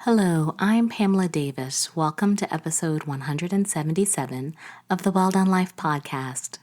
Hello, I'm Pamela Davis. Welcome to episode 177 of the Well Done Life podcast.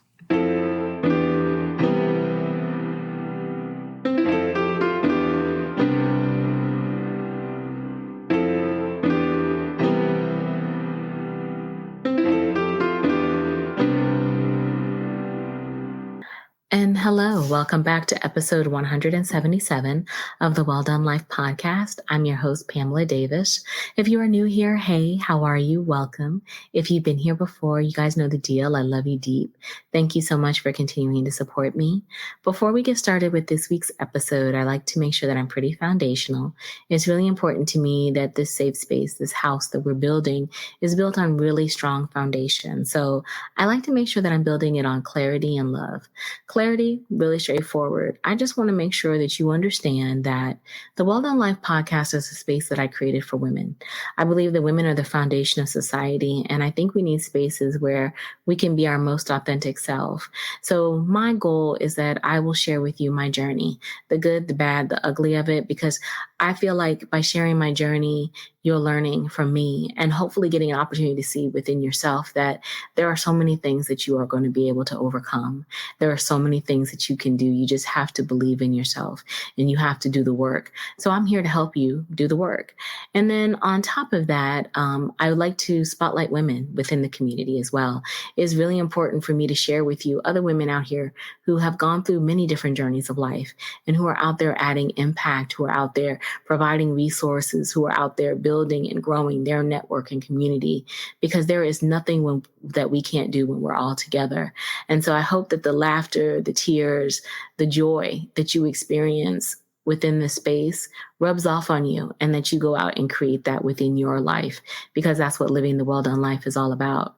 And hello, welcome back to episode 177 of the Well Done Life podcast. I'm your host, Pamela Davis. If you are new here, hey, how are you? Welcome. If you've been here before, you guys know the deal. I love you deep. Thank you so much for continuing to support me. Before we get started with this week's episode, I like to make sure that I'm pretty foundational. It's really important to me that this safe space, this house that we're building, is built on really strong foundation. So I like to make sure that I'm building it on clarity and love. Clarity, really straightforward. I just want to make sure that you understand that the Well Done Life podcast is a space that I created for women. I believe that women are the foundation of society, and I think we need spaces where we can be our most authentic self. So my goal is that I will share with you my journey, the good, the bad, the ugly of it, because I feel like by sharing my journey, you're learning from me and hopefully getting an opportunity to see within yourself that there are so many things that you are going to be able to overcome. There are so many things that you can do. You just have to believe in yourself and you have to do the work. So I'm here to help you do the work. And then on top of that, I would like to spotlight women within the community as well. It's really important for me to share with you other women out here who have gone through many different journeys of life and who are out there adding impact, who are out there providing resources, who are out there building and growing their network and community, because there is nothing that we can't do when we're all together. And so I hope that the laughter, the tears, the joy that you experience within this space rubs off on you and that you go out and create that within your life, because that's what living the well done life is all about.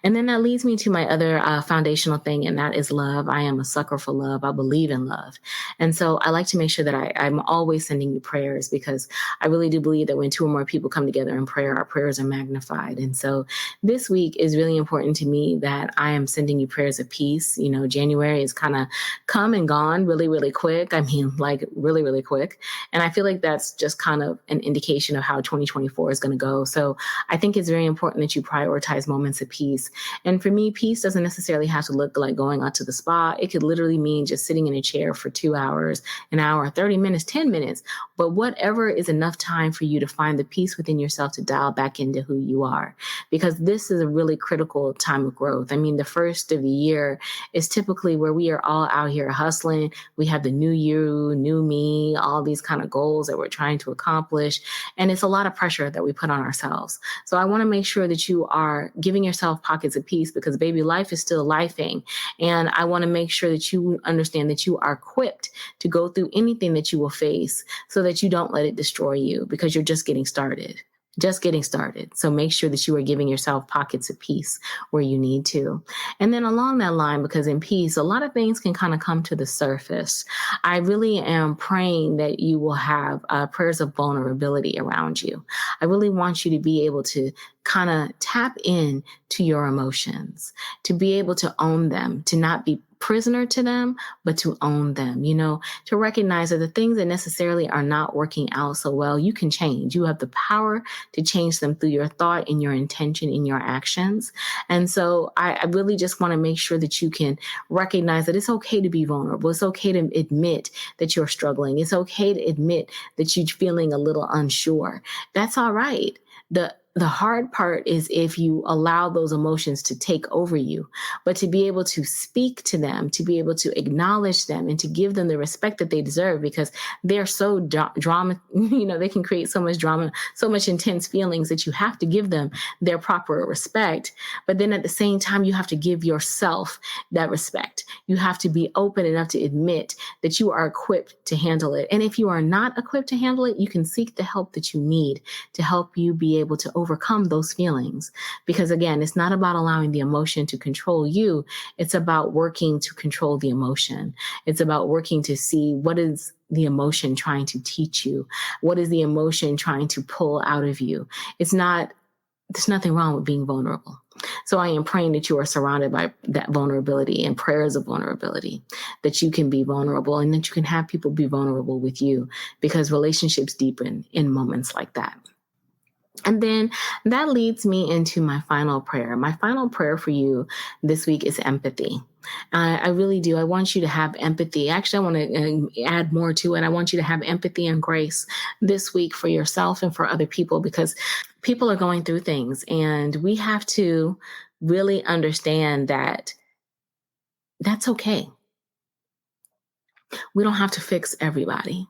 And then that leads me to my other foundational thing, and that is love. I am a sucker for love. I believe in love. And so I like to make sure that I'm always sending you prayers, because I really do believe that when two or more people come together in prayer, our prayers are magnified. And so this week is really important to me that I am sending you prayers of peace. You know, January is kind of come and gone really, really quick. I mean, like really, really quick. And I feel like that's just kind of an indication of how 2024 is going to go. So I think it's very important that you prioritize moments of peace. And for me, peace doesn't necessarily have to look like going out to the spa. It could literally mean just sitting in a chair for 2 hours, an hour, 30 minutes, 10 minutes, but whatever is enough time for you to find the peace within yourself to dial back into who you are, because this is a really critical time of growth. I mean, the first of the year is typically where we are all out here hustling. We have the new you, new me, all these kind of goals that we're trying to accomplish. And it's a lot of pressure that we put on ourselves. So I want to make sure that you are giving yourself pockets of peace, because baby, life is still lifing. And I want to make sure that you understand that you are equipped to go through anything that you will face, so that you don't let it destroy you, because you're just getting started. Just getting started. So make sure that you are giving yourself pockets of peace where you need to. And then along that line, because in peace, a lot of things can kind of come to the surface. I really am praying that you will have prayers of vulnerability around you. I really want you to be able to kind of tap in to your emotions, to be able to own them, to not be prisoner to them, but to own them, to recognize that the things that necessarily are not working out so well, you can change. You have the power to change them through your thought and your intention in your actions. And so I really just want to make sure that you can recognize that it's okay to be vulnerable. It's okay to admit that you're struggling. It's okay to admit that you're feeling a little unsure. That's all right. The hard part is if you allow those emotions to take over you, but to be able to speak to them, to be able to acknowledge them, and to give them the respect that they deserve, because they're so drama, they can create so much drama, so much intense feelings, that you have to give them their proper respect. But then at the same time, you have to give yourself that respect. You have to be open enough to admit that you are equipped to handle it. And if you are not equipped to handle it, you can seek the help that you need to help you be able to overcome those feelings. Because again, it's not about allowing the emotion to control you. It's about working to control the emotion. It's about working to see what is the emotion trying to teach you. What is the emotion trying to pull out of you? There's nothing wrong with being vulnerable. So I am praying that you are surrounded by that vulnerability and prayers of vulnerability, that you can be vulnerable and that you can have people be vulnerable with you, because relationships deepen in moments like that. And then that leads me into my final prayer. My final prayer for you this week is empathy. I really do. I want you to have empathy. Actually, I want to add more to it. I want you to have empathy and grace this week for yourself and for other people, because people are going through things, and we have to really understand that that's okay. We don't have to fix everybody.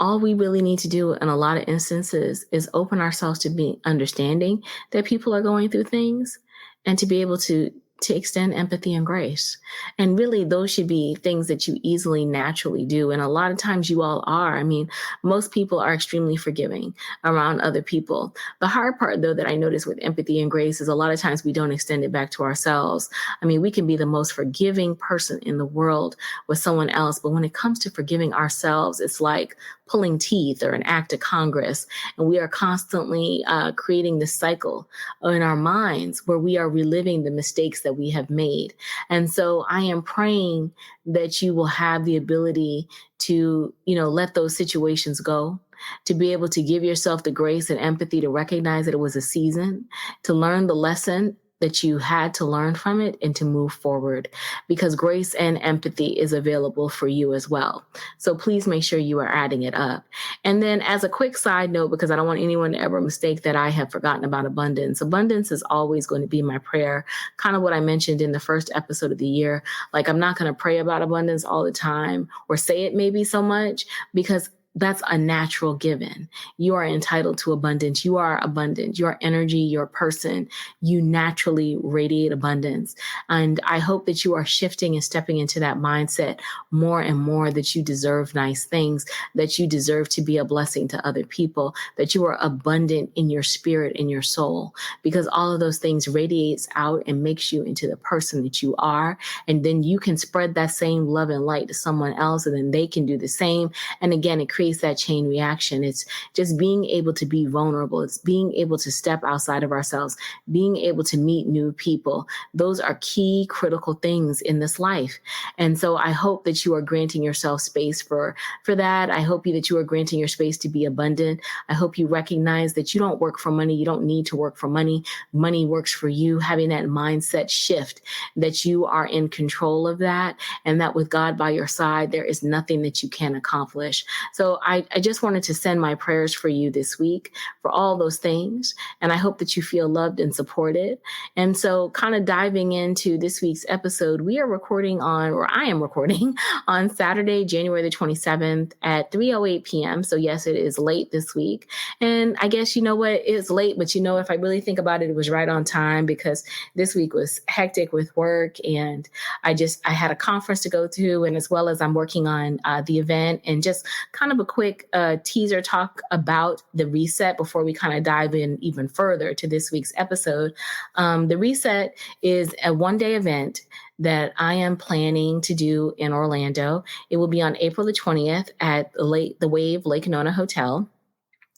All we really need to do in a lot of instances is open ourselves to be understanding that people are going through things, and to be able to extend empathy and grace. And really, those should be things that you easily, naturally do. And a lot of times you all are. I mean, most people are extremely forgiving around other people. The hard part, though, that I notice with empathy and grace is a lot of times we don't extend it back to ourselves. I mean, we can be the most forgiving person in the world with someone else, but when it comes to forgiving ourselves, it's like pulling teeth or an act of Congress. And we are constantly creating this cycle in our minds where we are reliving the mistakes that we have made. And so I am praying that you will have the ability to, let those situations go, to be able to give yourself the grace and empathy to recognize that it was a season, to learn the lesson that you had to learn from it, and to move forward, because grace and empathy is available for you as well. So please make sure you are adding it up. And then, as a quick side note, because I don't want anyone to ever mistake that I have forgotten about abundance. Abundance is always going to be my prayer. Kind of what I mentioned in the first episode of the year. Like, I'm not going to pray about abundance all the time or say it maybe so much, because that's a natural given. You are entitled to abundance. You are abundant. Your energy, your person, you naturally radiate abundance. And I hope that you are shifting and stepping into that mindset more and more, that you deserve nice things, that you deserve to be a blessing to other people, that you are abundant in your spirit, in your soul, because all of those things radiates out and makes you into the person that you are. And then you can spread that same love and light to someone else, and then they can do the same. And again, it creates that chain reaction. It's just being able to be vulnerable. It's being able to step outside of ourselves, being able to meet new people. Those are key critical things in this life. And so I hope that you are granting yourself space for that. I hope that you are granting your space to be abundant. I hope you recognize that you don't work for money. You don't need to work for money. Money works for you. Having that mindset shift, that you are in control of that, and that with God by your side, there is nothing that you can't accomplish. So I just wanted to send my prayers for you this week for all those things. And I hope that you feel loved and supported. And so, kind of diving into this week's episode, I am recording on Saturday, January the 27th at 3:08 p.m. So yes, it is late this week. And I guess, you know what, it's late, but if I really think about it, it was right on time, because this week was hectic with work, and I had a conference to go to, and as well as I'm working on the event, and just kind of a quick teaser talk about the reset before we kind of dive in even further to this week's episode. The reset is a one-day event that I am planning to do in Orlando. It will be on April the 20th at the Wave Lake Nona Hotel.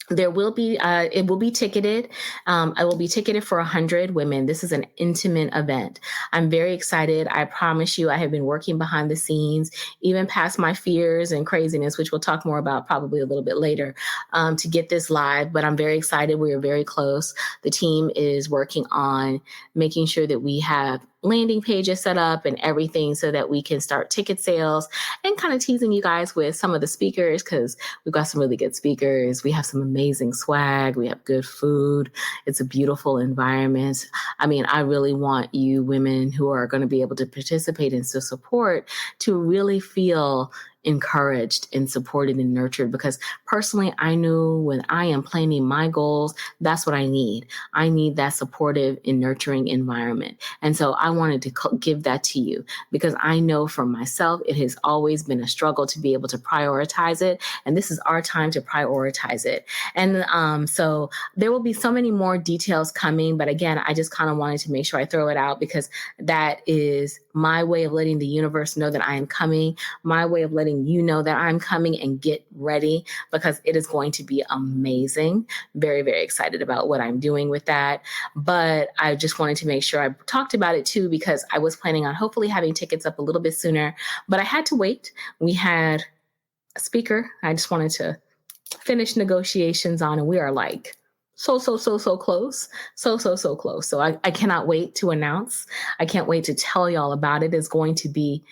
There will be, it will be ticketed. I will be ticketed for 100 women. This is an intimate event. I'm very excited. I promise you, I have been working behind the scenes, even past my fears and craziness, which we'll talk more about probably a little bit later, to get this live. But I'm very excited. We are very close. The team is working on making sure that we have landing pages set up and everything so that we can start ticket sales, and kind of teasing you guys with some of the speakers, because we've got some really good speakers. We have some amazing swag. We have good food. It's a beautiful environment. I mean, I really want you women who are going to be able to participate and to support to really feel encouraged and supported and nurtured, because personally, I knew when I am planning my goals, that's what I need. I need that supportive and nurturing environment. And so I wanted to give that to you, because I know for myself, it has always been a struggle to be able to prioritize it. And this is our time to prioritize it. And so there will be so many more details coming. But again, I just kind of wanted to make sure I throw it out, because that is my way of letting the universe know that I am coming, my way of letting you know that I'm coming, and get ready, because it is going to be amazing. Very, very excited about what I'm doing with that. But I just wanted to make sure I talked about it too, because I was planning on hopefully having tickets up a little bit sooner, but I had to wait. We had a speaker I just wanted to finish negotiations on, and we are like so close. So close. So I cannot wait to announce. I can't wait to tell y'all about it. It's going to be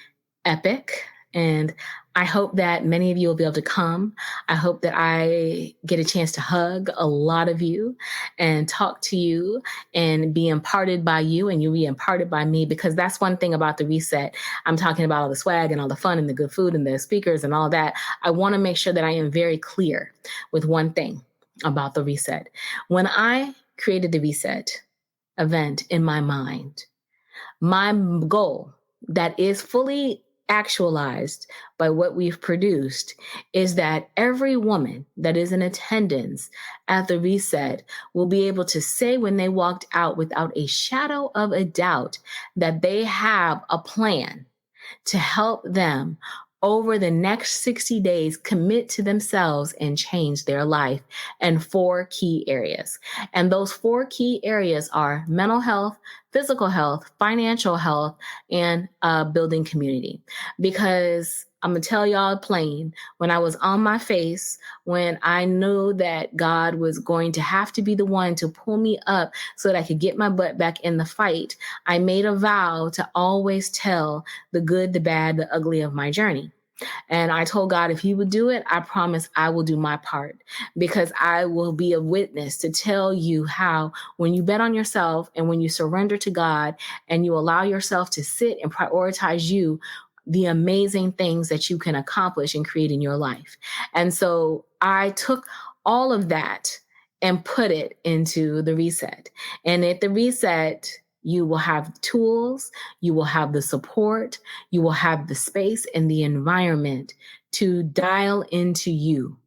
epic. And I hope that many of you will be able to come. I hope that I get a chance to hug a lot of you and talk to you and be imparted by you, and you'll be imparted by me, because that's one thing about the reset. I'm talking about all the swag and all the fun and the good food and the speakers and all that. I want to make sure that I am very clear with one thing about the reset. When I created the reset event in my mind, my goal that is fully actualized by what we've produced is that every woman that is in attendance at the reset will be able to say when they walked out without a shadow of a doubt that they have a plan to help them over the next 60 days commit to themselves and change their life in 4 key areas. And those 4 key areas are mental health, physical health, financial health, and building community. Because I'm going to tell y'all plain, when I was on my face, when I knew that God was going to have to be the one to pull me up so that I could get my butt back in the fight, I made a vow to always tell the good, the bad, the ugly of my journey. And I told God, if he would do it, I promise I will do my part, because I will be a witness to tell you how, when you bet on yourself and when you surrender to God and you allow yourself to sit and prioritize you, the amazing things that you can accomplish and create in your life. And so I took all of that and put it into the reset. And at the reset, you will have tools, you will have the support, you will have the space and the environment to dial into you.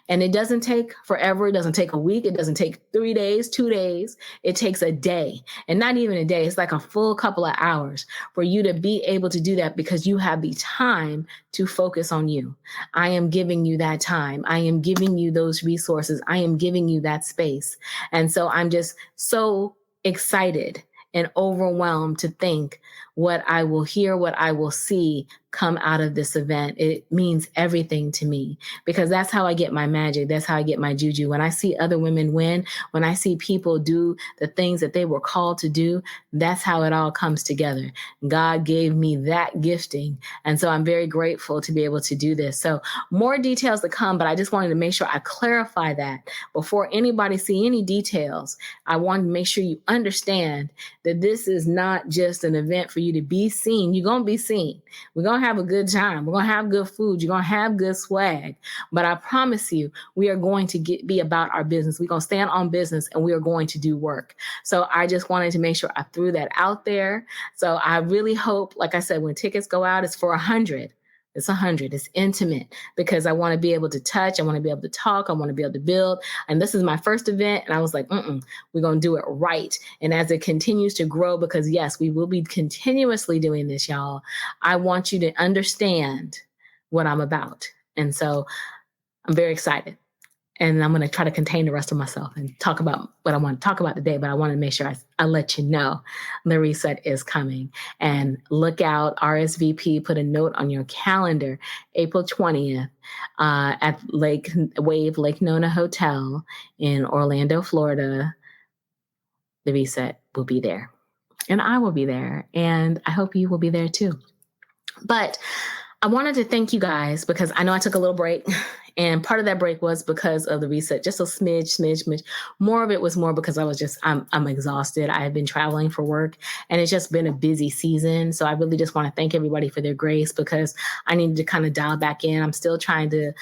And it doesn't take forever. It doesn't take a week. It doesn't take 3 days, 2 days. It takes a day, and not even a day. It's like a full couple of hours for you to be able to do that, because you have the time to focus on you. I am giving you that time. I am giving you those resources. I am giving you that space. And so I'm just so excited and overwhelmed to think what I will hear, what I will see come out of this event. It means everything to me, because that's how I get my magic. That's how I get my juju. When I see other women win, when I see people do the things that they were called to do, that's how it all comes together. God gave me that gifting. And so I'm very grateful to be able to do this. So more details to come, but I just wanted to make sure I clarify that before anybody see any details. I wanted to make sure you understand that this is not just an event for you to be seen. You're going to be seen. We're going to have a good time. We're going to have good food. You're going to have good swag. But I promise you, we are going to be about our business. We're going to stand on business, and we are going to do work. So I just wanted to make sure I threw that out there. So I really hope, like I said, when tickets go out, it's for 100. It's 100. It's intimate, because I want to be able to touch. I want to be able to talk. I want to be able to build. And this is my first event. And I was like, we're going to do it right. And as it continues to grow, because yes, we will be continuously doing this, y'all, I want you to understand what I'm about. And so I'm very excited. And I'm going to try to contain the rest of myself and talk about what I want to talk about today. But I want to make sure I let you know the reset is coming. And look out, RSVP, put a note on your calendar, April 20th at Lake Nona Hotel in Orlando, Florida. The reset will be there. And I will be there. And I hope you will be there too. But I wanted to thank you guys, because I know I took a little break, and part of that break was because of the reset, just a smidge. More of it was more because I'm exhausted. I have been traveling for work, and it's just been a busy season. So I really just want to thank everybody for their grace, because I needed to kind of dial back in. I'm still trying to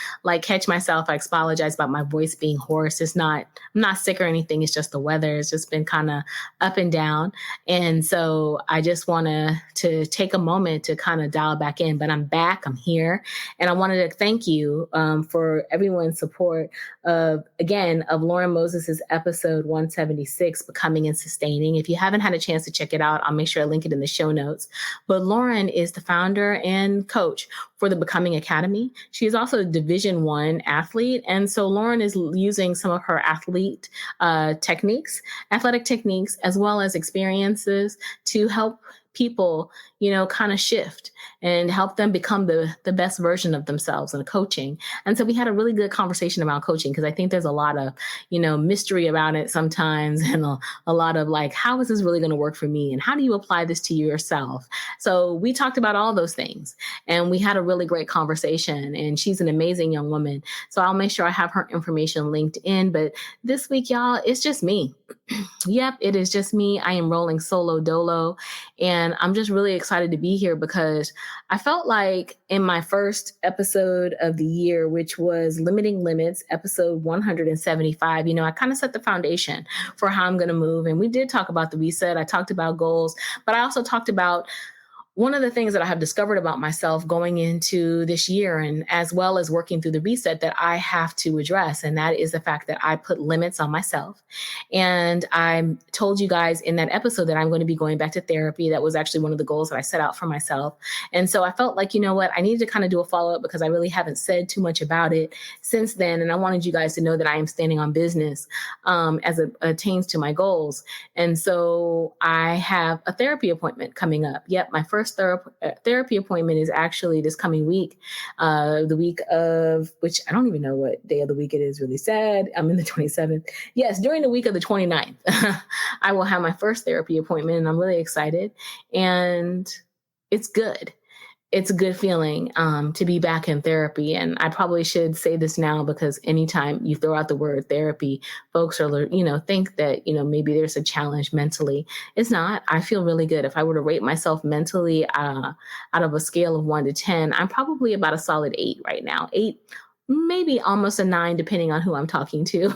catch myself. I apologize about my voice being hoarse. I'm not sick or anything. It's just the weather. It's just been kind of up and down. And so I just want to take a moment to kind of dial back in, but I'm back. I'm here. And I wanted to thank you for everyone's support of Lauren Moses's episode 176, Becoming and Sustaining. If you haven't had a chance to check it out, I'll make sure I link it in the show notes. But Lauren is the founder and coach for the Becoming Academy. She is also a Division I athlete. And so Lauren is using some of her athletic techniques, as well as experiences to help people, kind of shift and help them become the best version of themselves in coaching. And so we had a really good conversation about coaching, because I think there's a lot of, mystery about it sometimes, and a lot of like, how is this really going to work for me? And how do you apply this to yourself? So we talked about all those things, and we had a really great conversation, and she's an amazing young woman. So I'll make sure I have her information linked in. But this week, y'all, it's just me. Yep, it is just me. I am rolling solo dolo, and I'm just really excited to be here, because I felt like in my first episode of the year, which was Limiting Limits, episode 175, I kind of set the foundation for how I'm going to move. And we did talk about the reset. I talked about goals, but I also talked about one of the things that I have discovered about myself going into this year, and as well as working through the reset, that I have to address. And that is the fact that I put limits on myself. And I told you guys in that episode that I'm going to be going back to therapy. That was actually one of the goals that I set out for myself. And so I felt like, you know what, I needed to kind of do a follow-up, because I really haven't said too much about it since then. And I wanted you guys to know that I am standing on business as it pertains to my goals. And so I have a therapy appointment coming up. Yep, my first therapy appointment is actually this coming week, the week of, which I don't even know what day of the week it is, really sad. I'm in the 27th. Yes, during the week of the 29th, I will have my first therapy appointment, and I'm really excited. And it's good. It's a good feeling to be back in therapy. And I probably should say this now, because anytime you throw out the word therapy, folks are, think that, maybe there's a challenge mentally. It's not. I feel really good. If I were to rate myself mentally out of a scale of 1 to 10, I'm probably about a solid 8 right now. 8, maybe almost a 9, depending on who I'm talking to.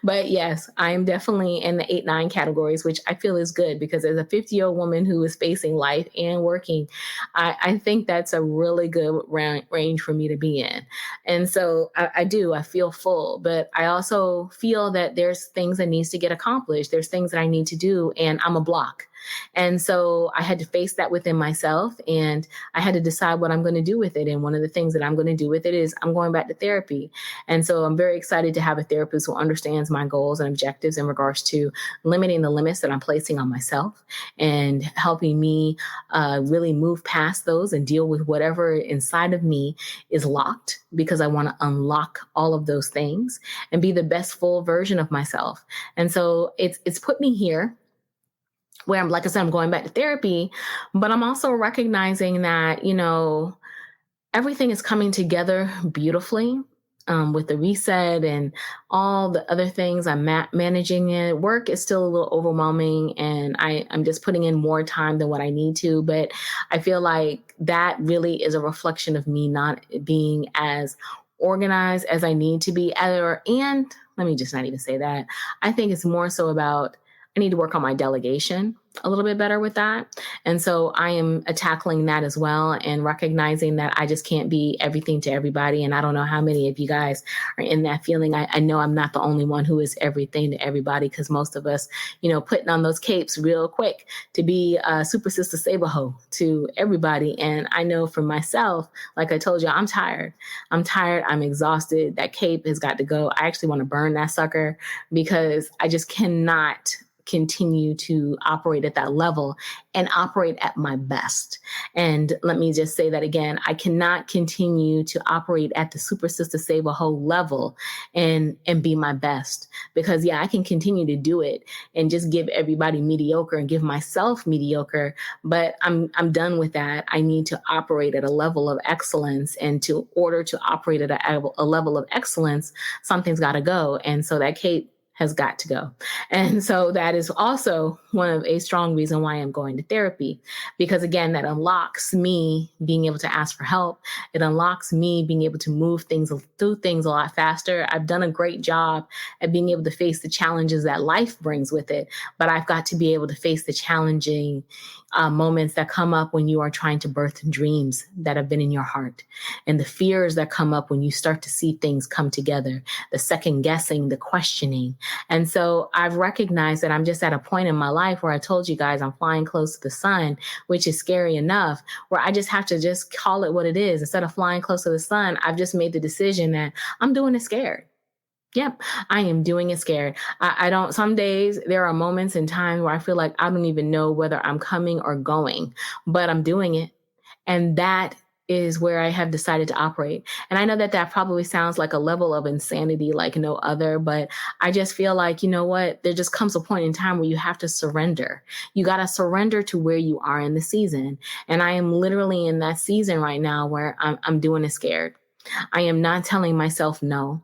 But yes, I am definitely in the 8, 9 categories, which I feel is good, because as a 50-year-old woman who is facing life and working, I think that's a really good range for me to be in. And so I feel full, but I also feel that there's things that needs to get accomplished. There's things that I need to do, and I'm a block. And so I had to face that within myself, and I had to decide what I'm going to do with it. And one of the things that I'm going to do with it is I'm going back to therapy. And so I'm very excited to have a therapist who understands my goals and objectives in regards to limiting the limits that I'm placing on myself, and helping me really move past those and deal with whatever inside of me is locked, because I want to unlock all of those things and be the best full version of myself. And so it's put me here where I'm, like I said, I'm going back to therapy, but I'm also recognizing that, everything is coming together beautifully with the reset and all the other things. I'm managing it. Work is still a little overwhelming, and I'm just putting in more time than what I need to. But I feel like that really is a reflection of me not being as organized as I need to be. And let me just not even say that. I think it's more so about, I need to work on my delegation a little bit better with that. And so I am tackling that as well, and recognizing that I just can't be everything to everybody. And I don't know how many of you guys are in that feeling. I know I'm not the only one who is everything to everybody, because most of us, putting on those capes real quick to be a super sister saber-ho to everybody. And I know for myself, like I told you, I'm tired. I'm exhausted. That cape has got to go. I actually want to burn that sucker, because I just cannot continue to operate at that level and operate at my best. And let me just say that again, I cannot continue to operate at the super sister save a whole level and be my best, because I can continue to do it and just give everybody mediocre and give myself mediocre, but I'm done with that. I need to operate at a level of excellence, and to order to operate at a level of excellence, something's got to go. And so that Kate has got to go. And so that is also one of a strong reason why I'm going to therapy, because again, that unlocks me being able to ask for help. It unlocks me being able to move through things a lot faster. I've done a great job at being able to face the challenges that life brings with it, but I've got to be able to face the challenging moments that come up when you are trying to birth dreams that have been in your heart, and the fears that come up when you start to see things come together, the second guessing, the questioning, And so I've recognized that I'm just at a point in my life where I told you guys I'm flying close to the sun, which is scary enough, where I just have to just call it what it is. Instead of flying close to the sun, I've just made the decision that I'm doing it scared. Yep, I am doing it scared. I don't, some days there are moments in time where I feel like I don't even know whether I'm coming or going, but I'm doing it. And that is where I have decided to operate. And I know that that probably sounds like a level of insanity like no other, but I just feel like, you know what? There just comes a point in time where you have to surrender. You got to surrender to where you are in the season. And I am literally in that season right now where I'm doing it scared. I am not telling myself no.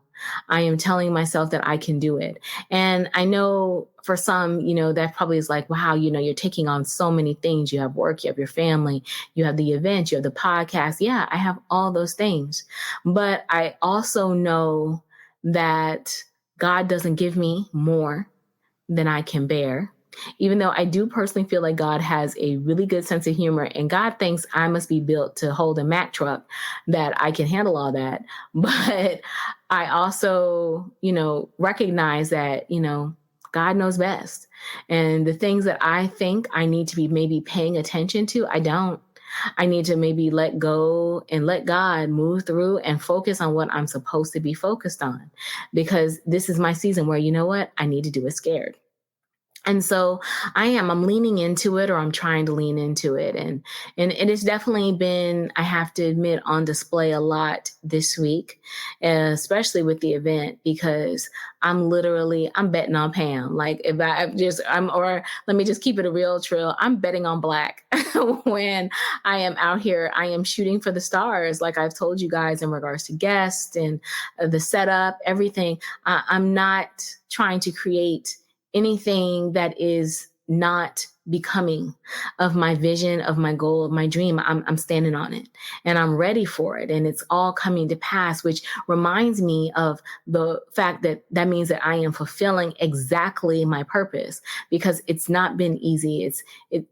I am telling myself that I can do it. And I know for some, that probably is like, wow, you're taking on so many things. You have work, you have your family, you have the event, you have the podcast. Yeah, I have all those things. But I also know that God doesn't give me more than I can bear. Even though I do personally feel like God has a really good sense of humor and God thinks I must be built to hold a Mack truck, that I can handle all that. But I also, recognize that, God knows best. And the things that I think I need to be maybe paying attention to, I don't. I need to maybe let go and let God move through and focus on what I'm supposed to be focused on. Because this is my season where, you know what? I need to do it scared. And so I'm leaning into it, or I'm trying to lean into it. And it has definitely been, I have to admit, on display a lot this week, especially with the event, because I'm betting on Pam. Like or let me just keep it a real trill. I'm betting on black when I am out here. I am shooting for the stars. Like I've told you guys in regards to guests and the setup, everything. I'm not trying to create anything that is not becoming of my vision, of my goal, of my dream. I'm standing on it and I'm ready for it. And it's all coming to pass, which reminds me of the fact that means that I am fulfilling exactly my purpose, because it's not been easy.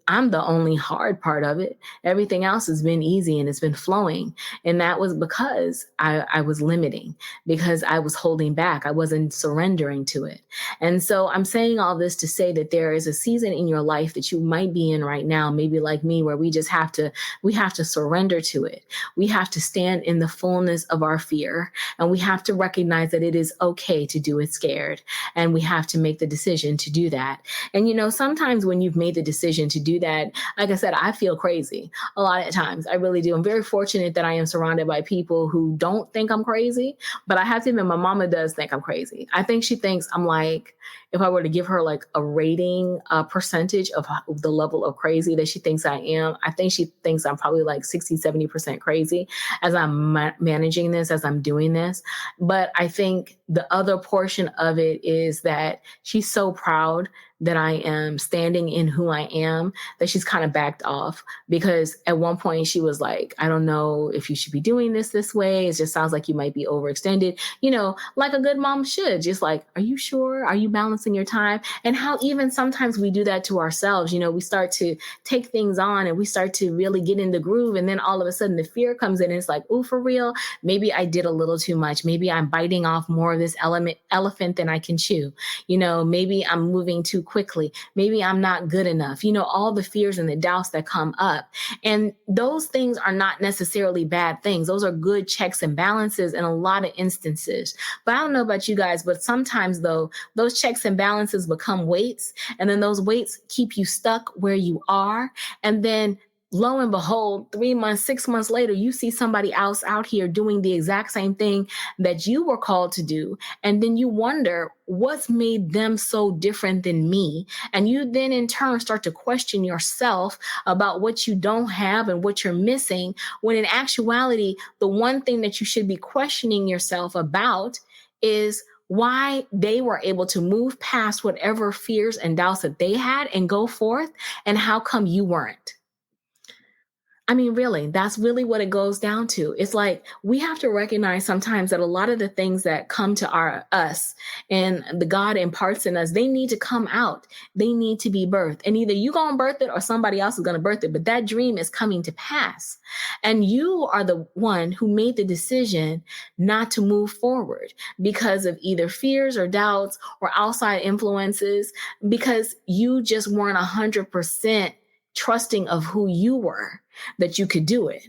I'm the only hard part of it. Everything else has been easy and it's been flowing. And that was because I was limiting, because I was holding back. I wasn't surrendering to it. And so I'm saying all this to say that there is a season in your life that you might be in right now, maybe like me, where we have to surrender to it. We have to stand in the fullness of our fear, and we have to recognize that it is okay to do it scared. And we have to make the decision to do that. And, sometimes when you've made the decision to do that, like I said, I feel crazy a lot of times. I really do. I'm very fortunate that I am surrounded by people who don't think I'm crazy, but I have to admit, my mama does think I'm crazy. I think she thinks I'm like, if I were to give her like a rating, percentage of the level of crazy that she thinks I am, I think she thinks I'm probably like 60, 70% crazy as I'm managing this, as I'm doing this. But I think the other portion of it is that she's so proud that I am standing in who I am, that she's kind of backed off, because at one point she was like, I don't know if you should be doing this way. It just sounds like you might be overextended, like a good mom should. Just like, are you sure? Are you balancing your time? And how even sometimes we do that to ourselves. We start to take things on and we start to really get in the groove. And then all of a sudden the fear comes in and it's like, oh, for real? Maybe I did a little too much. Maybe I'm biting off more of this elephant than I can chew. Maybe I'm moving too quickly. Maybe I'm not good enough. All the fears and the doubts that come up. And those things are not necessarily bad things. Those are good checks and balances in a lot of instances. But I don't know about you guys, but sometimes though, those checks and balances become weights. And then those weights keep you stuck where you are. And then lo and behold, 3 months, 6 months later, you see somebody else out here doing the exact same thing that you were called to do. And then you wonder what's made them so different than me. And you then in turn start to question yourself about what you don't have and what you're missing, when in actuality, the one thing that you should be questioning yourself about is why they were able to move past whatever fears and doubts that they had and go forth, and how come you weren't? I mean, really, that's really what it goes down to. It's like we have to recognize sometimes that a lot of the things that come to us and the God imparts in us, they need to come out. They need to be birthed. And either you gonna birth it or somebody else is gonna birth it. But that dream is coming to pass. And you are the one who made the decision not to move forward because of either fears or doubts or outside influences, because you just weren't 100% trusting of who you were, that you could do it.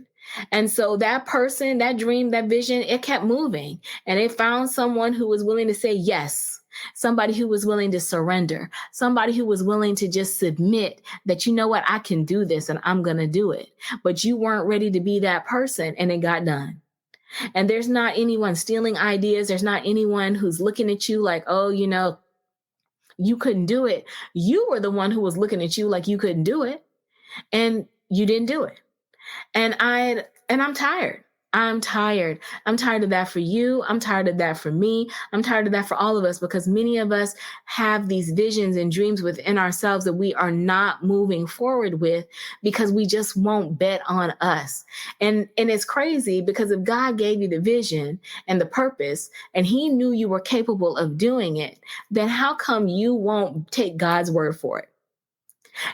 And so that person, that dream, that vision, it kept moving. And it found someone who was willing to say yes, somebody who was willing to surrender, somebody who was willing to just submit that, you know what, I can do this and I'm going to do it. But you weren't ready to be that person, and it got done. And there's not anyone stealing ideas. There's not anyone who's looking at you like, oh, you couldn't do it. You were the one who was looking at you like you couldn't do it. And you didn't do it. And I'm tired. I'm tired. I'm tired of that for you. I'm tired of that for me. I'm tired of that for all of us, because many of us have these visions and dreams within ourselves that we are not moving forward with because we just won't bet on us. And it's crazy, because if God gave you the vision and the purpose and he knew you were capable of doing it, then how come you won't take God's word for it?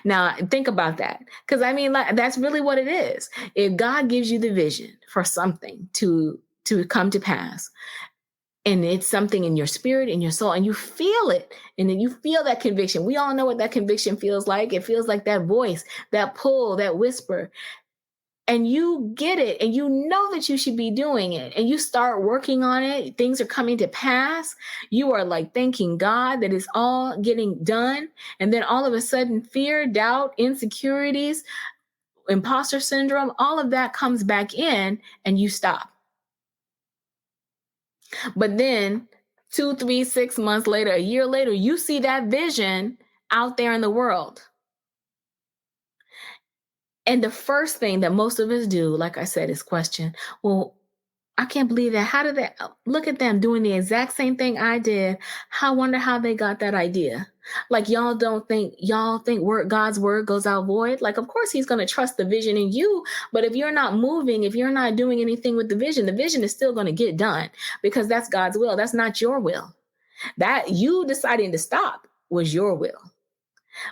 Now, think about that. Because I mean, like, that's really what it is. If God gives you the vision for something to come to pass, and it's something in your spirit, in your soul, and you feel it, and then you feel that conviction. We all know what that conviction feels like. It feels like that voice, that pull, that whisper. And you get it, and you know that you should be doing it, and you start working on it, things are coming to pass. You are like thanking God that it's all getting done. And then all of a sudden, fear, doubt, insecurities, imposter syndrome, all of that comes back in, and you stop. But then 2, 3, 6 months later, a year later, you see that vision out there in the world. And the first thing that most of us do, like I said, is question, well, I can't believe that. How did they look at them doing the exact same thing I did? I wonder how they got that idea. Like, y'all think God's word goes out void? Like, of course he's going to trust the vision in you. But if you're not moving, if you're not doing anything with the vision is still going to get done, because that's God's will. That's not your will. That you deciding to stop was your will.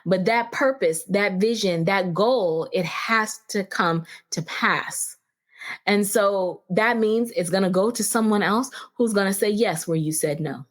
But that purpose, that vision, that goal, it has to come to pass. And so that means it's going to go to someone else who's going to say yes where you said no.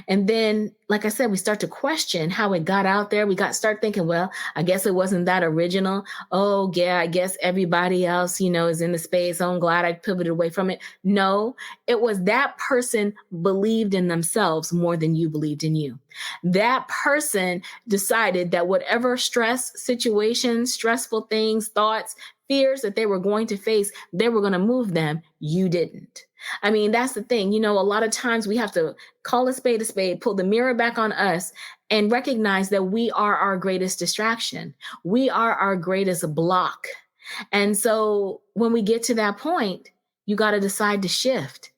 And then, like I said, we start to question how it got out there. Start thinking, well, I guess it wasn't that original. Oh, yeah, I guess everybody else, is in the space. Oh, I'm glad I pivoted away from it. No, it was that person believed in themselves more than you believed in you. That person decided that whatever stress, situations, stressful things, thoughts, fears that they were going to face, they were going to move them. You didn't. I mean, that's the thing. A lot of times we have to call a spade, pull the mirror back on us, and recognize that we are our greatest distraction. We are our greatest block. And so when we get to that point, you got to decide to shift.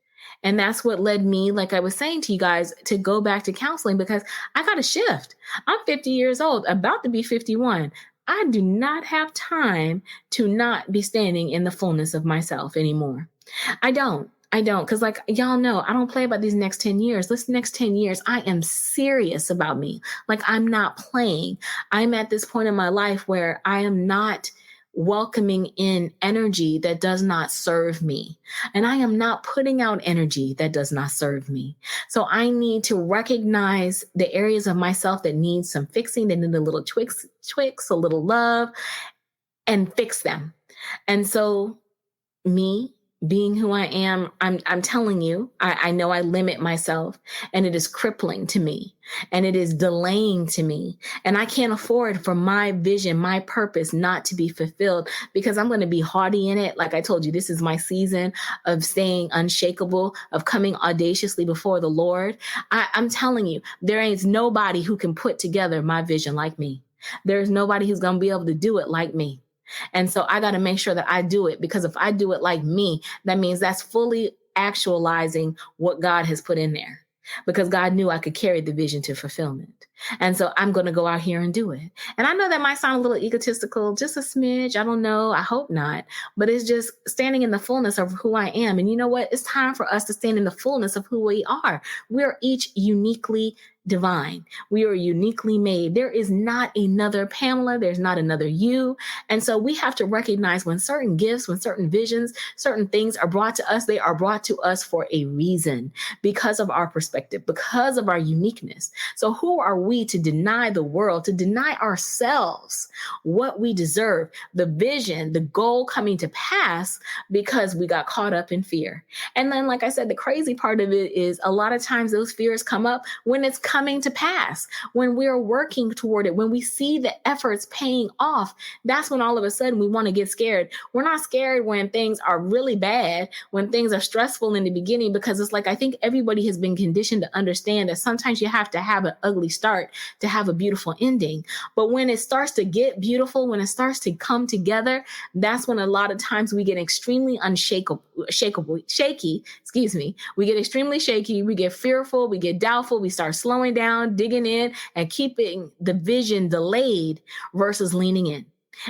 And that's what led me, like I was saying to you guys, to go back to counseling, because I got to shift. I'm 50 years old, about to be 51. I do not have time to not be standing in the fullness of myself anymore. I don't. Because like y'all know, I don't play about these next 10 years. This next 10 years, I am serious about me. Like, I'm not playing. I'm at this point in my life where I am not welcoming in energy that does not serve me. And I am not putting out energy that does not serve me. So I need to recognize the areas of myself that need some fixing, that need a little tweaks, a little love, and fix them. And so me being who I am, I'm telling you, I know I limit myself, and it is crippling to me, and it is delaying to me. And I can't afford for my vision, my purpose not to be fulfilled, because I'm going to be haughty in it. Like I told you, this is my season of staying unshakable, of coming audaciously before the Lord. I'm telling you, there ain't nobody who can put together my vision like me. There's nobody who's going to be able to do it like me. And so I got to make sure that I do it, because if I do it like me, that means that's fully actualizing what God has put in there, because God knew I could carry the vision to fulfillment. And so I'm going to go out here and do it. And I know that might sound a little egotistical, just a smidge. I don't know. I hope not. But it's just standing in the fullness of who I am. And you know what? It's time for us to stand in the fullness of who we are. We're each uniquely divine. We are uniquely made. There is not another Pamela. There's not another you. And so we have to recognize when certain gifts, when certain visions, certain things are brought to us, they are brought to us for a reason, because of our perspective, because of our uniqueness. So who are we to deny the world, to deny ourselves what we deserve, the vision, the goal coming to pass, because we got caught up in fear? And then, like I said, the crazy part of it is a lot of times those fears come up when it's coming to pass, when we're working toward it, when we see the efforts paying off. That's when all of a sudden we want to get scared. We're not scared when things are really bad, when things are stressful in the beginning, because it's like, I think everybody has been conditioned to understand that sometimes you have to have an ugly start to have a beautiful ending. But when it starts to get beautiful, when it starts to come together, that's when a lot of times we get extremely shaky. We get extremely shaky. We get fearful. We get doubtful. We start slowing down, digging in, and keeping the vision delayed versus leaning in.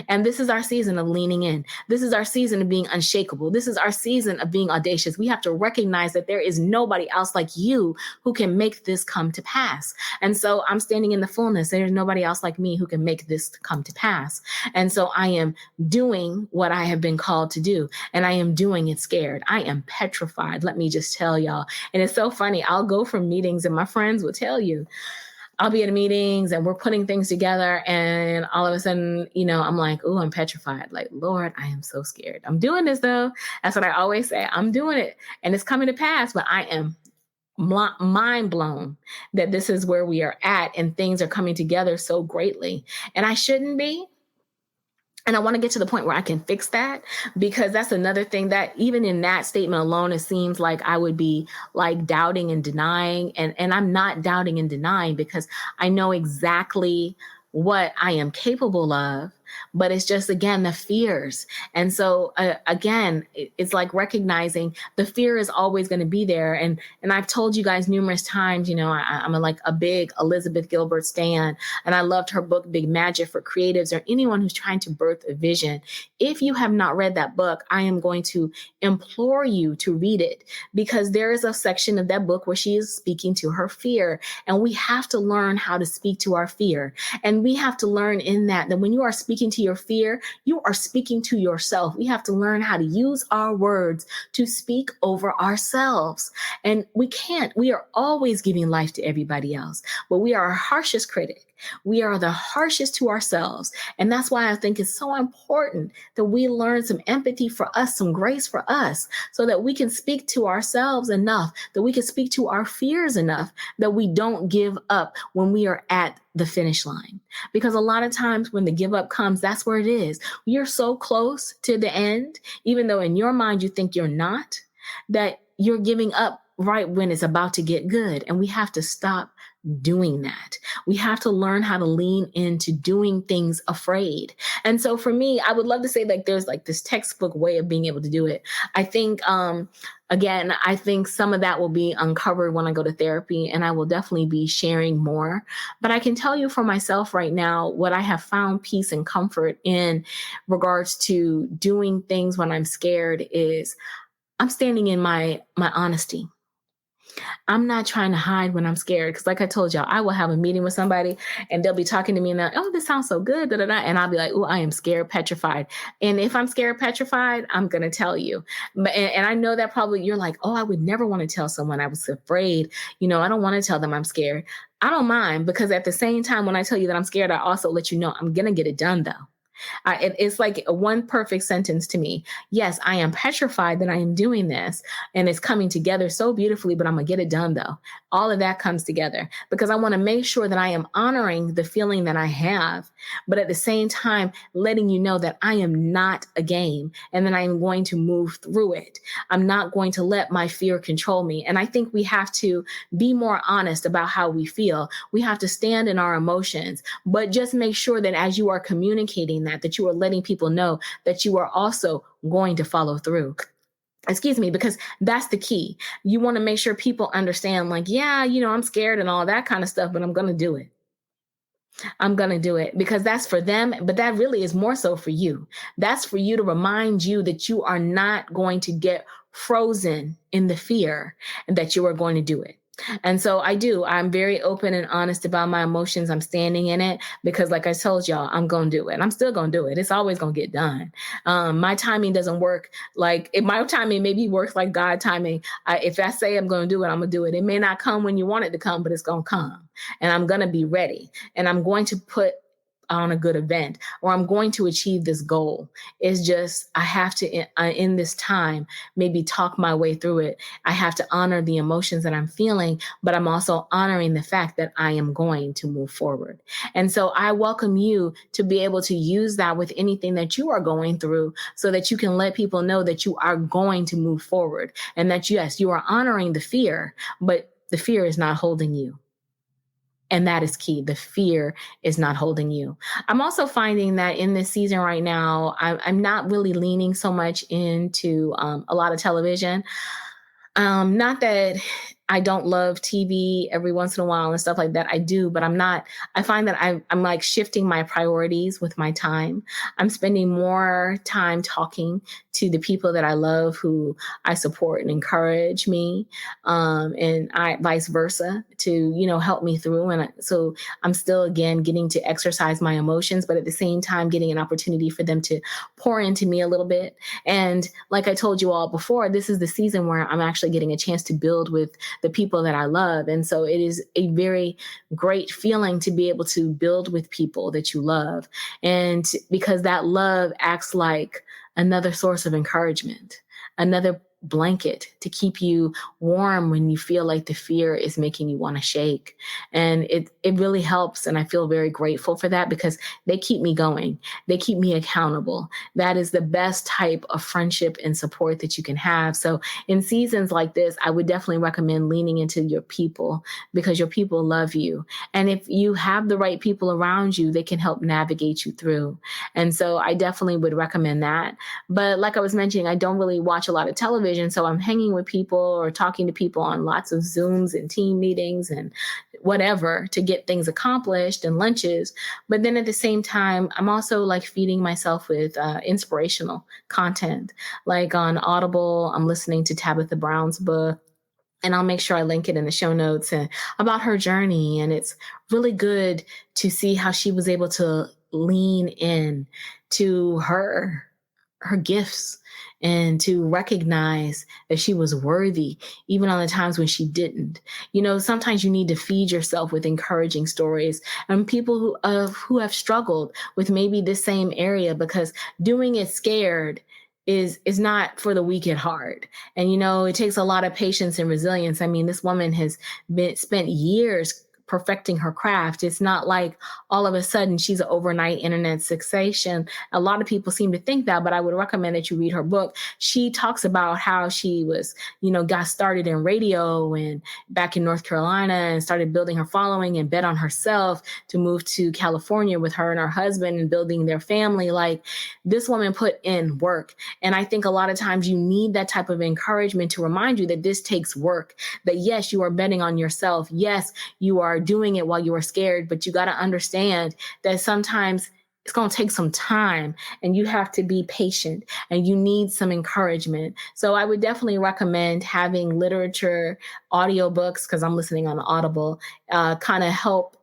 And this is our season of leaning in. This is our season of being unshakable. This is our season of being audacious. We have to recognize that there is nobody else like you who can make this come to pass. And so I'm standing in the fullness. There's nobody else like me who can make this come to pass. And so I am doing what I have been called to do. And I am doing it scared. I am petrified. Let me just tell y'all. And it's so funny. I'll go from meetings and my friends will tell you, I'll be in meetings and we're putting things together, and all of a sudden, I'm like, oh, I'm petrified. Like, Lord, I am so scared. I'm doing this though. That's what I always say. I'm doing it and it's coming to pass, but I am mind blown that this is where we are at and things are coming together so greatly. And I shouldn't be. And I want to get to the point where I can fix that, because that's another thing that even in that statement alone, it seems like I would be like doubting and denying. And I'm not doubting and denying, because I know exactly what I am capable of, but it's just, again, the fears. And so again, it's like recognizing the fear is always going to be there. And I've told you guys numerous times, I'm a big Elizabeth Gilbert stan, and I loved her book, Big Magic, for creatives or anyone who's trying to birth a vision. If you have not read that book, I am going to implore you to read it, because there is a section of that book where she is speaking to her fear, and we have to learn how to speak to our fear. And we have to learn in that when you are speaking to your fear, you are speaking to yourself. We have to learn how to use our words to speak over ourselves. And we are always giving life to everybody else, but we are our harshest critic. We are the harshest to ourselves. And that's why I think it's so important that we learn some empathy for us, some grace for us, so that we can speak to ourselves enough, that we can speak to our fears enough, that we don't give up when we are at the finish line. Because a lot of times when the give up comes, that's where it is. You're so close to the end, even though in your mind you think you're not, that you're giving up right when it's about to get good. And we have to stop doing that. We have to learn how to lean into doing things afraid. And so for me, I would love to say like there's like this textbook way of being able to do it. I think, again, I think some of that will be uncovered when I go to therapy, and I will definitely be sharing more. But I can tell you for myself right now, what I have found peace and comfort in regards to doing things when I'm scared is I'm standing in my honesty. I'm not trying to hide when I'm scared. Because like I told y'all, I will have a meeting with somebody and they'll be talking to me and they're like, oh, this sounds so good. Da, da, da. And I'll be like, oh, I am scared, petrified. And if I'm scared, petrified, I'm going to tell you. And I know that probably you're like, oh, I would never want to tell someone I was afraid. I don't want to tell them I'm scared. I don't mind, because at the same time, when I tell you that I'm scared, I also let you know I'm going to get it done though. It's like one perfect sentence to me. Yes, I am petrified that I am doing this and it's coming together so beautifully, but I'm going to get it done though. All of that comes together because I want to make sure that I am honoring the feeling that I have, but at the same time, letting you know that I am not a game and that I am going to move through it. I'm not going to let my fear control me. And I think we have to be more honest about how we feel. We have to stand in our emotions, but just make sure that as you are communicating that you are letting people know that you are also going to follow through. Because that's the key. You want to make sure people understand like, yeah, I'm scared and all that kind of stuff, but I'm going to do it. I'm going to do it, because that's for them. But that really is more so for you. That's for you to remind you that you are not going to get frozen in the fear and that you are going to do it. And so I'm very open and honest about my emotions. I'm standing in it because, like I told y'all, I'm going to do it. I'm still going to do it. It's always going to get done. My timing doesn't work my timing maybe works like God timing. If I say I'm going to do it, I'm going to do it. It may not come when you want it to come, but it's going to come, and I'm going to be ready, and I'm going to put on a good event, or I'm going to achieve this goal. It's just, I have to, in this time, maybe talk my way through it. I have to honor the emotions that I'm feeling, but I'm also honoring the fact that I am going to move forward. And so I welcome you to be able to use that with anything that you are going through, so that you can let people know that you are going to move forward, and that, yes, you are honoring the fear, but the fear is not holding you. And that is key. The fear is not holding you. I'm also finding that in this season right now, I'm not really leaning so much into a lot of television. Not that I don't love TV every once in a while and stuff like that. I do, but I find that I'm like shifting my priorities with my time. I'm spending more time talking to the people that I love, who I support and encourage me, and vice versa, to, help me through. And so I'm still, again, getting to exercise my emotions, but at the same time, getting an opportunity for them to pour into me a little bit. And like I told you all before, this is the season where I'm actually getting a chance to build with the people that I love. And so it is a very great feeling to be able to build with people that you love. And because that love acts like another source of encouragement, another blanket to keep you warm when you feel like the fear is making you want to shake. And it really helps. And I feel very grateful for that, because they keep me going. They keep me accountable. That is the best type of friendship and support that you can have. So in seasons like this, I would definitely recommend leaning into your people, because your people love you. And if you have the right people around you, they can help navigate you through. And so I definitely would recommend that. But like I was mentioning, I don't really watch a lot of television. So I'm hanging with people or talking to people on lots of Zooms and team meetings and whatever to get things accomplished, and lunches. But then at the same time, I'm also like feeding myself with inspirational content. Like on Audible, I'm listening to Tabitha Brown's book, and I'll make sure I link it in the show notes, and about her journey. And it's really good to see how she was able to lean in to her gifts, and to recognize that she was worthy, even on the times when she didn't. Sometimes you need to feed yourself with encouraging stories and people who have struggled with maybe the same area, because doing it scared is not for the weak at heart. And, it takes a lot of patience and resilience. I mean, this woman has spent years perfecting her craft. It's not like all of a sudden she's an overnight internet sensation. A lot of people seem to think that, but I would recommend that you read her book. She talks about how she was, got started in radio and back in North Carolina, and started building her following and bet on herself to move to California with her and her husband and building their family. Like, this woman put in work. And I think a lot of times you need that type of encouragement to remind you that this takes work, that yes, you are betting on yourself. Yes, you are doing it while you are scared, but you got to understand that sometimes it's going to take some time, and you have to be patient, and you need some encouragement. So I would definitely recommend having literature, audiobooks, because I'm listening on Audible, kind of help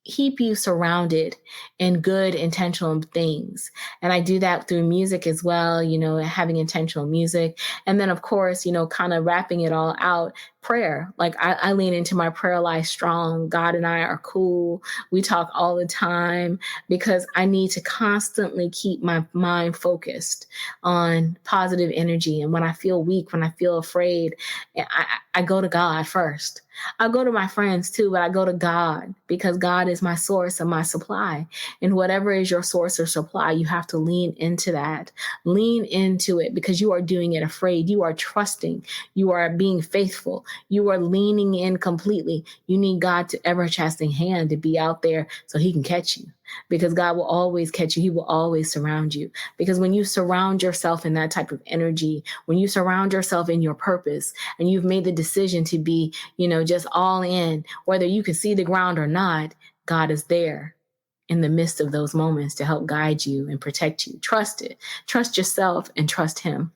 keep you surrounded in good, intentional things. And I do that through music as well, having intentional music. And then, of course, kind of wrapping it all out, prayer. Like, I lean into my prayer life strong. God and I are cool. We talk all the time, because I need to constantly keep my mind focused on positive energy. And when I feel weak, when I feel afraid, I go to God first. I go to my friends too, but I go to God, because God is my source and my supply. And whatever is your source or supply, you have to lean into that. Lean into it, because you are doing it afraid. You are trusting. You are being faithful. You are leaning in completely. You need God's everlasting hand to be out there so he can catch you, because God will always catch you. He will always surround you, because when you surround yourself in that type of energy, when you surround yourself in your purpose, and you've made the decision to be, just all in, whether you can see the ground or not, God is there in the midst of those moments to help guide you and protect you. Trust it. Trust yourself and trust him.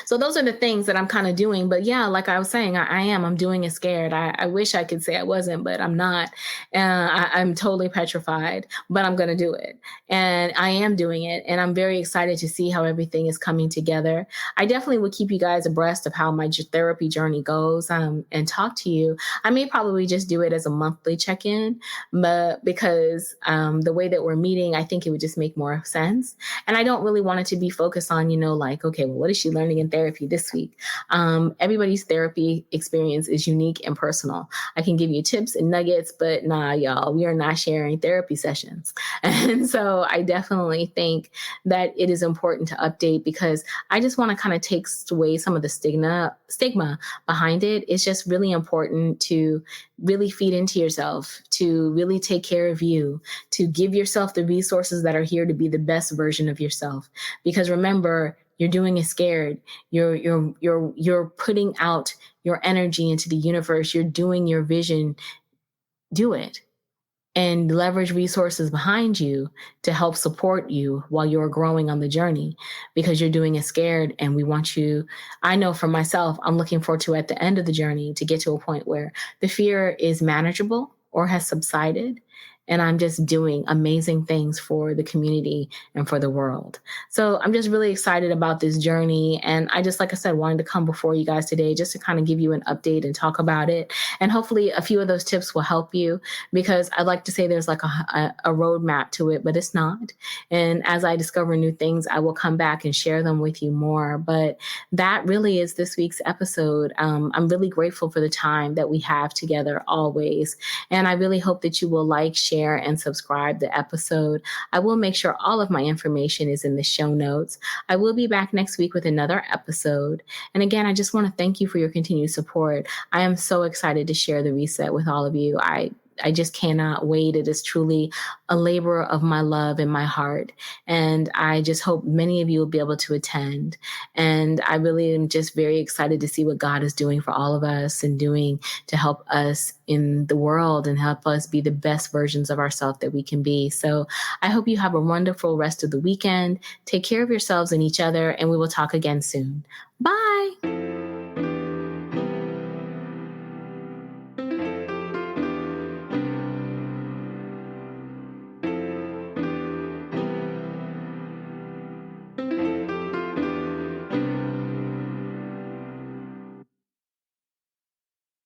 So those are the things that I'm kind of doing. But yeah, like I was saying, I'm doing it scared. I wish I could say I wasn't, but I'm not. I'm totally petrified, but I'm going to do it. And I am doing it. And I'm very excited to see how everything is coming together. I definitely will keep you guys abreast of how my therapy journey goes, and talk to you. I may probably just do it as a monthly check-in, but because the way that we're meeting, I think it would just make more sense. And I don't really want it to be focused on, like, okay, well, what is she learning in therapy this week? Everybody's therapy experience is unique and personal. I can give you tips and nuggets, but nah, y'all, we are not sharing therapy sessions. And so I definitely think that it is important to update, because I just want to kind of take away some of the stigma behind it. It's just really important to really feed into yourself, to really take care of you, to give yourself the resources that are here to be the best version of yourself. Because remember, you're doing it scared. You're putting out your energy into the universe. You're doing your vision. Do it. And leverage resources behind you to help support you while you're growing on the journey, because you're doing it scared. And we want you, I know for myself, I'm looking forward to at the end of the journey to get to a point where the fear is manageable or has subsided. And I'm just doing amazing things for the community and for the world. So I'm just really excited about this journey. And I just, like I said, wanted to come before you guys today just to kind of give you an update and talk about it. And hopefully a few of those tips will help you, because I'd like to say there's like a roadmap to it, but it's not. And as I discover new things, I will come back and share them with you more. But that really is this week's episode. I'm really grateful for the time that we have together always. And I really hope that you will like, share, and subscribe the episode. I will make sure all of my information is in the show notes. I will be back next week with another episode. And again, I just want to thank you for your continued support. I am so excited to share the reset with all of you. I just cannot wait. It is truly a labor of my love in my heart. And I just hope many of you will be able to attend. And I really am just very excited to see what God is doing for all of us and doing to help us in the world and help us be the best versions of ourselves that we can be. So I hope you have a wonderful rest of the weekend. Take care of yourselves and each other, and we will talk again soon. Bye.